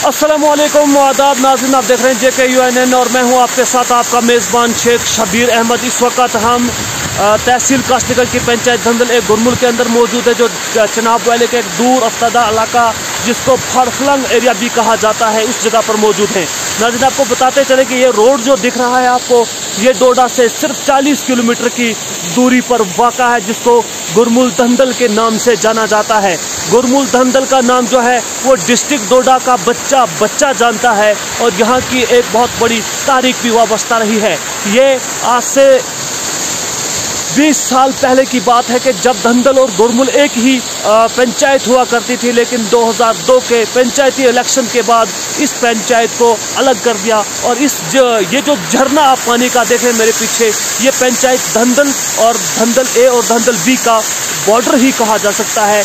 अस्सलामुअलैकुम आदाब नाज़रीन, आप देख रहे हैं JKUNN और मैं हूं आपके साथ आपका मेज़बान शेख शबीर अहमद। इस वक्त हम तहसील कासलीगढ़ की पंचायत धंधल एक गुरमुल के अंदर मौजूद है, जो चनाब वैली के एक दूर अफ्तादा इलाका जिसको फड़फलंग एरिया भी कहा जाता है, उस जगह पर मौजूद है। नाज़रीन, आपको बताते चले कि ये रोड जो दिख रहा है आपको, ये डोडा से सिर्फ 40 किलोमीटर की दूरी पर वाक़ा है, जिसको गुरमुल धंधल के नाम से जाना जाता है। गुरमुल धंधल का नाम जो है वो डिस्ट्रिक्ट डोडा का बच्चा जानता है और यहाँ की एक बहुत बड़ी तारीख भी वाबस्ता रही है। ये आज से 20 साल पहले की बात है कि जब धंधल और गुरमुल एक ही पंचायत हुआ करती थी, लेकिन 2002 के पंचायती इलेक्शन के बाद इस पंचायत को अलग कर दिया और ये जो झरना आप पानी का देख रहे हैं मेरे पीछे, ये पंचायत धंधल और धंधल ए और धंधल बी का बॉर्डर ही कहा जा सकता है।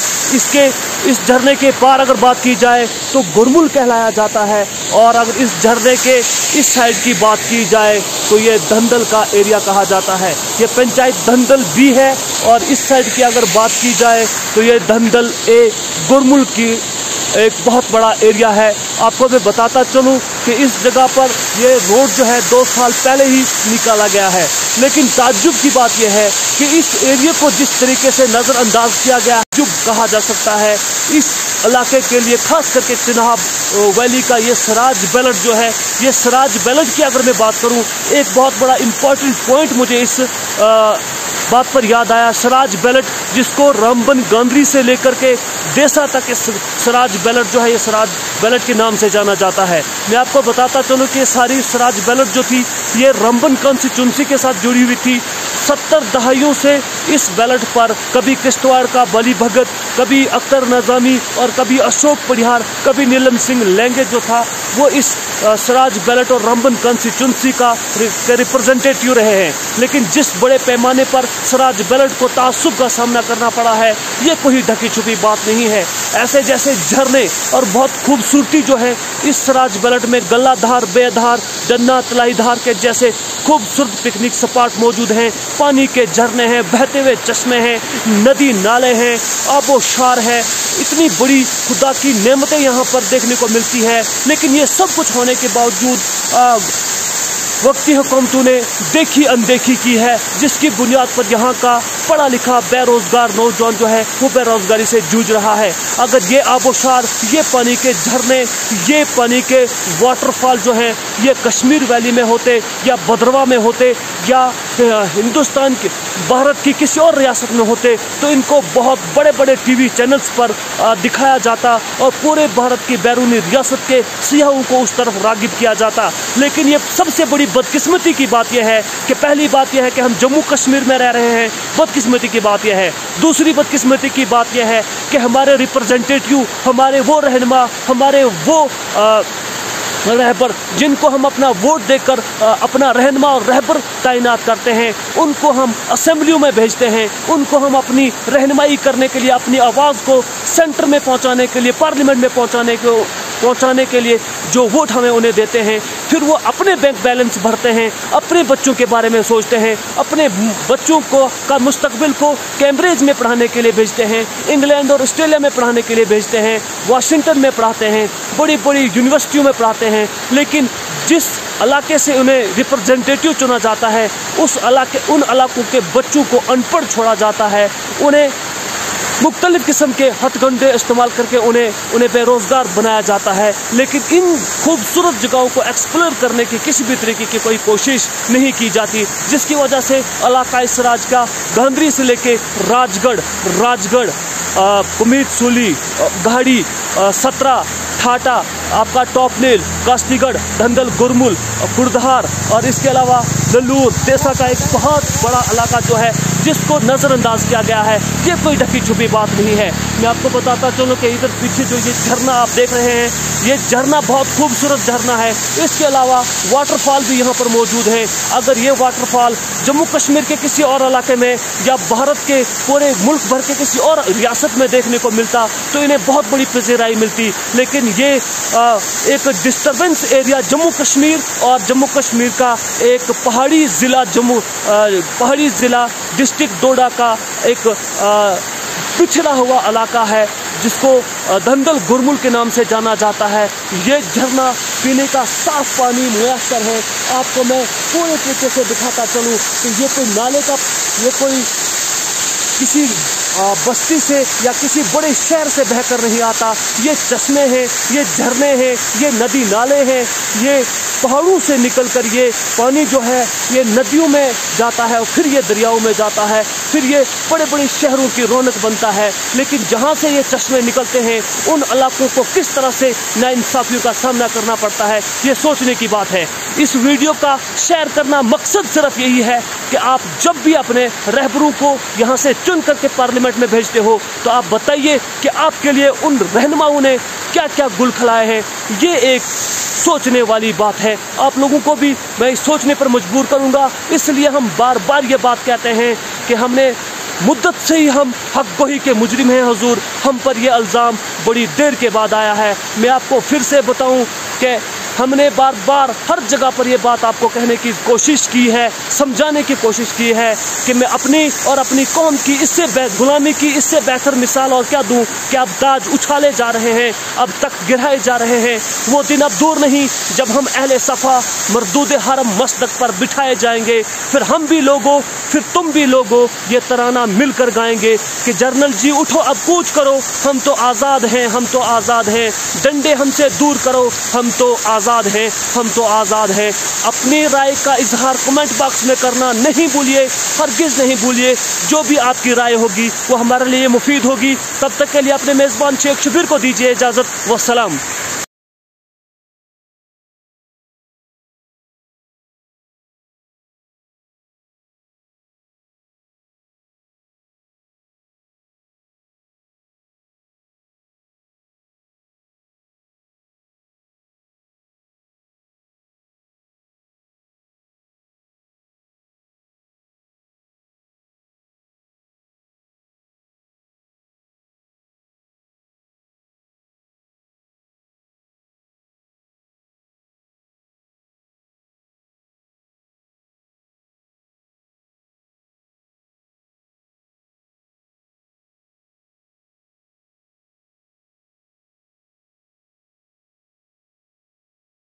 इस झरने के पार अगर बात की जाए तो गुरमुल कहलाया जाता है, और अगर इस झरने के इस साइड की बात की जाए तो ये धंधल का एरिया कहा जाता है। ये पंचायत धंधल बी है, और इस साइड की अगर बात की जाए तो ये धंधल ए गुरमुल की एक बहुत बड़ा एरिया है। आपको मैं बताता चलूं कि इस जगह पर ये रोड जो है 2 साल पहले ही निकाला गया है, लेकिन ताज्जुब की बात यह है कि इस एरिया को जिस तरीके से नज़रअंदाज किया गया है, कहा जा सकता है इस इलाके के लिए, खास करके चिनाब वैली का ये सराज बेल्ट जो है, ये सराज बेल्ट की अगर मैं बात करूं, एक बहुत बड़ा इम्पोर्टेंट पॉइंट मुझे इस बात पर याद आया। सराज बेल्ट, जिसको रामबन गांधी से लेकर के देसा तक इस सराज बेल्ट जो है, ये सराज बेल्ट के नाम से जाना जाता है। मैं आपको बताता चलूं कि सारी सराज बेल्ट जो थी ये रामबन कॉन्स्टिट्यूंसी के साथ जुड़ी हुई थी। 70 दहाइयों से इस बेल्ट पर कभी किश्तवाड़ का बली भगत, कभी अख्तर नज़ामी और कभी अशोक परिहार, कभी नीलम सिंह लेंगे जो था वो इस सराज बेल्ट और रामबन कॉन्स्टिट्यूंसी का रिप्रेजेंटेटिव रहे हैं। लेकिन जिस बड़े पैमाने पर सराज बेल्ट को तासुब का सामना करना पड़ा है, ये कोई ढकी छुपी बात नहीं है। ऐसे जैसे झरने और बहुत खूबसूरती जो है इस सराज बेल्ट में, गल्लाधार, बेधार, जन्ना, तलाईधार के जैसे खूबसूरत पिकनिक स्पॉट मौजूद हैं। पानी के झरने हैं, बहते हुए चश्मे हैं, नदी नाले हैं, आबोशार है। इतनी बड़ी खुदा की नेमतें यहाँ पर देखने को मिलती है, लेकिन ये सब कुछ होने के बावजूद वक्ती हुकूमतों ने देखी अनदेखी की है, जिसकी बुनियाद पर यहाँ का पढ़ा लिखा बेरोजगार नौजवान जो है वो बेरोजगारी से जूझ रहा है। अगर ये आबोशार, ये पानी के झरने, ये पानी के वाटरफॉल जो हैं, ये कश्मीर वैली में होते या भद्रवा में होते या हिंदुस्तान के भारत की किसी और रियासत में होते, तो इनको बहुत बड़े बड़े टीवी चैनल्स पर दिखाया जाता और पूरे भारत की बैरूनी रियासत के सियाहों को उस तरफ रागिब किया जाता। लेकिन ये सबसे बड़ी बदकिस्मती की बात यह है कि पहली बात यह है कि हम जम्मू कश्मीर में रह रहे हैं, बदकिस्मती की बात यह है। दूसरी बदकिस्मती की बात यह है कि हमारे रिप्रेजेंटेटिव, हमारे वो रहनुमा, हमारे वो रहबर जिनको हम अपना वोट देकर अपना रहनुमा और रहबर तैनात करते हैं, उनको हम असेंबलियों में भेजते हैं, उनको हम अपनी रहनुमाई करने के लिए, अपनी आवाज़ को सेंटर में पहुंचाने के लिए, पार्लियामेंट में पहुंचाने के लिए जो वोट हमें उन्हें देते हैं, फिर वो अपने बैंक बैलेंस भरते हैं, अपने बच्चों के बारे में सोचते हैं, अपने बच्चों का मुस्तकबिल को कैम्ब्रिज में पढ़ाने के लिए भेजते हैं, इंग्लैंड और ऑस्ट्रेलिया में पढ़ाने के लिए भेजते हैं, वाशिंगटन में पढ़ाते हैं, बड़ी बड़ी यूनिवर्सिटियों में पढ़ाते हैं। लेकिन जिस इलाके से उन्हें रिप्रेजेंटेटिव चुना जाता है, उन इलाकों के बच्चों को अनपढ़ छोड़ा जाता है, उन्हें मुख्तलिफ किस्म के हथकंडे इस्तेमाल करके उन्हें बेरोजगार बनाया जाता है। लेकिन इन खूबसूरत जगहों को एक्सप्लोर करने की किसी भी तरीके की कोई कोशिश नहीं की जाती, जिसकी वजह से इलाका सराज का गांधरी से लेके राजगढ़, कुमीत सूली, गाड़ी, सतरा, ठाटा, आपका टॉपनेल, कासलीगढ़, धंधल, गुरमुल, कुर्धार और इसके अलावा लल्लूर, देसा का एक बहुत बड़ा इलाका जो है जिसको नज़रअंदाज किया गया है, ये कोई ढकी छुपी बात नहीं है। मैं आपको बताता चलूँ कि इधर पीछे जो ये झरना आप देख रहे हैं, ये झरना बहुत खूबसूरत झरना है। इसके अलावा वाटरफॉल भी यहाँ पर मौजूद है। अगर ये वाटरफॉल जम्मू कश्मीर के किसी और इलाके में या भारत के पूरे मुल्क भर के किसी और रियासत में देखने को मिलता तो इन्हें बहुत बड़ी पजीराई मिलती, लेकिन ये एक डिस्टर्बेंस एरिया जम्मू कश्मीर और जम्मू कश्मीर का एक पहाड़ी ज़िला डिस्ट्रिक्ट डोडा का एक पिछड़ा हुआ इलाका है, जिसको धंधल गुरमुल के नाम से जाना जाता है। ये झरना पीने का साफ पानी मुयस्सर है। आपको मैं पूरे तरीके से दिखाता चलूँ कि ये कोई नाले का, ये कोई किसी बस्ती से या किसी बड़े शहर से बहकर नहीं आता। ये चश्मे हैं, ये झरने हैं, ये नदी नाले हैं, ये पहाड़ों से निकलकर ये पानी जो है ये नदियों में जाता है और फिर ये दरियाओं में जाता है, फिर ये बड़े बड़े शहरों की रौनक बनता है। लेकिन जहाँ से ये चश्मे निकलते हैं उन इलाकों को किस तरह से नाइंसाफियों का सामना करना पड़ता है, ये सोचने की बात है। इस वीडियो का शेयर करना मकसद सिर्फ यही है कि आप जब भी अपने रहबरों को यहाँ से चुन करके पार्लियामेंट में भेजते हो तो आप बताइए कि आपके लिए उन रहनुमाओं ने क्या क्या गुल खिलाए हैं। ये एक सोचने वाली बात है। आप लोगों को भी मैं सोचने पर मजबूर करूंगा। इसलिए हम बार बार ये बात कहते हैं कि हमने मुद्दत से ही हम हक गोही के मुजरिम हैं हुजूर। हम पर यह इल्ज़ाम बड़ी देर के बाद आया है। मैं आपको फिर से बताऊं कि हमने बार बार हर जगह पर यह बात आपको कहने की कोशिश की है, समझाने की कोशिश की है कि मैं अपनी और अपनी कौम की इससे गुलामी की इससे बेहतर मिसाल और क्या दूं कि अब ताज उछाले जा रहे हैं, अब तक गिराए जा रहे हैं। वो दिन अब दूर नहीं जब हम अहले सफ़ा मरदूद हरम मस्तक पर बिठाए जाएंगे। फिर हम भी लोगों, फिर तुम भी लोगों ये तराना मिलकर गाएंगे कि जर्नल जी उठो अब कूच करो, हम तो आज़ाद हैं, हम तो आज़ाद हैं। डंडे हमसे दूर करो, हम तो आज़ाद हैं, हम तो आज़ाद हैं। अपनी राय का इजहार कमेंट बॉक्स में करना नहीं भूलिए, हरगिज़ नहीं भूलिए। जो भी आपकी राय होगी वो हमारे लिए मुफीद होगी। तब तक के लिए अपने मेज़बान शेख शबीर को दीजिए इजाज़त। वस्सलाम।